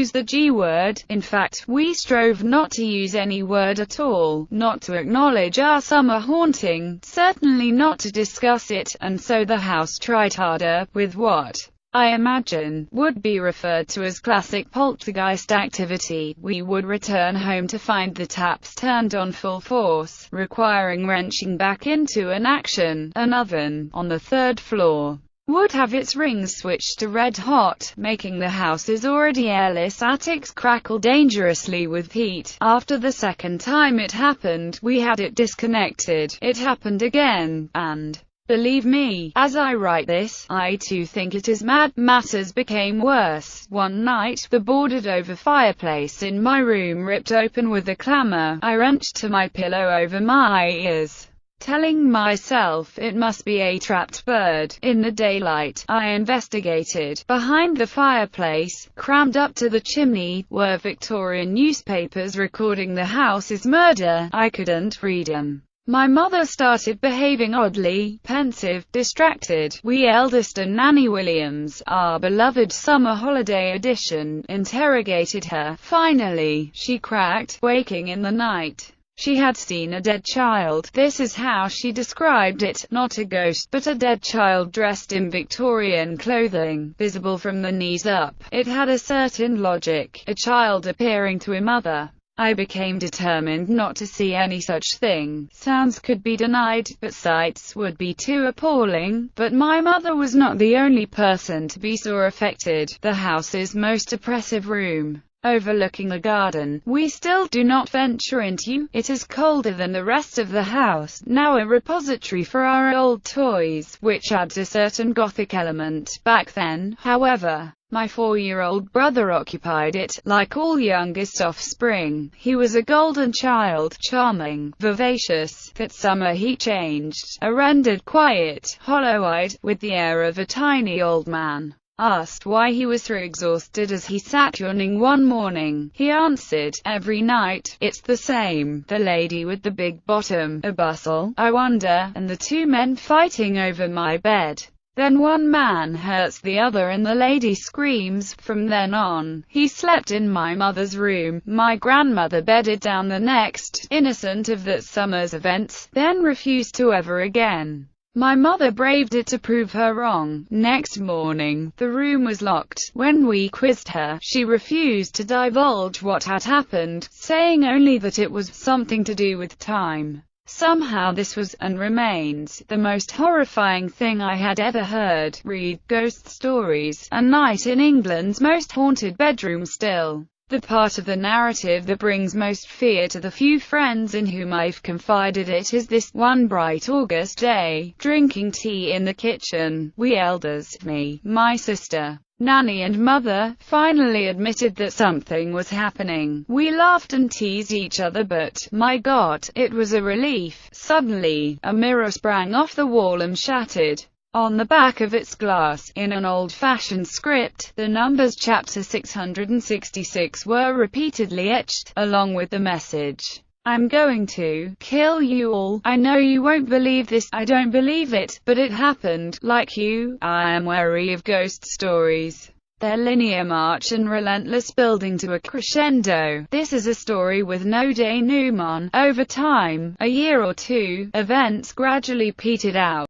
use the G word. In fact, we strove not to use any word at all, not to acknowledge our summer haunting, certainly not to discuss it, and so the house tried harder, with what I imagine would be referred to as classic poltergeist activity. We would return home to find the taps turned on full force, requiring wrenching back into an action. An oven, on the 3rd floor, would have its rings switched to red hot, making the house's already airless attics crackle dangerously with heat. After the second time it happened, we had it disconnected. It happened again, and believe me, as I write this, I too think it is mad. Matters became worse. One night, the boarded-over fireplace in my room ripped open with a clamor. I wrenched to my pillow over my ears, telling myself it must be a trapped bird. In the daylight, I investigated. Behind the fireplace, crammed up to the chimney, were Victorian newspapers recording the house's murder. I couldn't read them. My mother started behaving oddly, pensive, distracted. We eldest and Nanny Williams, our beloved summer holiday edition, interrogated her. Finally, she cracked, waking in the night. She had seen a dead child. This is how she described it: not a ghost, but a dead child dressed in Victorian clothing, visible from the knees up. It had a certain logic, a child appearing to a mother. I became determined not to see any such thing. Sounds could be denied, but sights would be too appalling. But my mother was not the only person to be so affected. The house's most oppressive room, overlooking the garden, we still do not venture into. It is colder than the rest of the house, now a repository for our old toys, which adds a certain gothic element. Back then, however, my 4-year-old brother occupied it. Like all youngest offspring, he was a golden child, charming, vivacious. That summer he changed, a rendered quiet, hollow-eyed, with the air of a tiny old man. Asked why he was so exhausted as he sat yawning one morning, he answered, "Every night, it's the same. The lady with the big bottom, a bustle, I wonder, and the 2 men fighting over my bed. Then one man hurts the other and the lady screams." From then on, he slept in my mother's room. My grandmother bedded down the next, innocent of that summer's events, then refused to ever again. My mother braved it to prove her wrong. Next morning, the room was locked. When we quizzed her, she refused to divulge what had happened, saying only that it was something to do with time. Somehow this was, and remains, the most horrifying thing I had ever heard. Read Ghost Stories, A Night in England's Most Haunted Bedroom. Still, the part of the narrative that brings most fear to the few friends in whom I've confided it is this: one bright August day, drinking tea in the kitchen, we elders, me, my sister, Nanny and Mother, finally admitted that something was happening. We laughed and teased each other, but, my God, it was a relief. Suddenly, a mirror sprang off the wall and shattered. On the back of its glass, in an old-fashioned script, the numbers chapter 666 were repeatedly etched, along with the message: "I'm going to kill you all. I know you won't believe this. I don't believe it, but it happened. Like you, I am wary of ghost stories. Their linear march and relentless building to a crescendo. This is a story with no denouement. Over time, a year or two, events gradually petered out.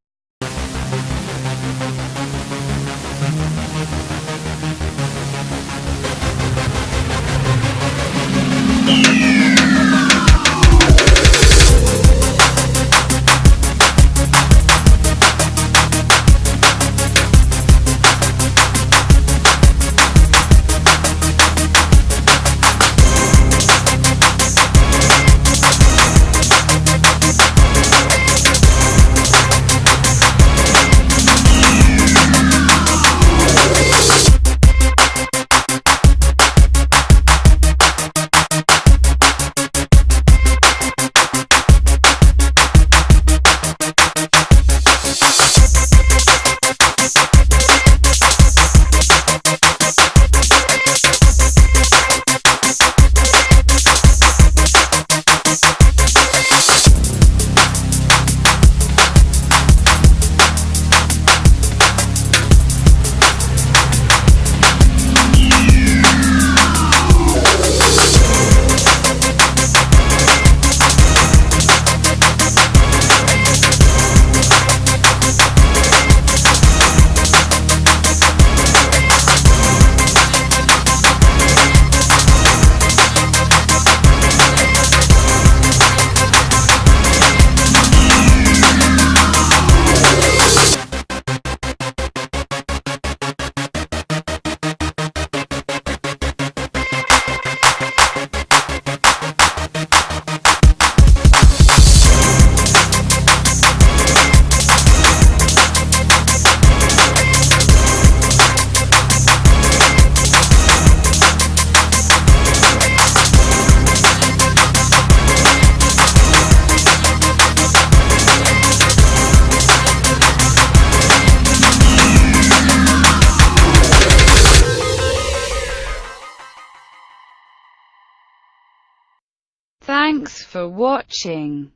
Thanks for watching.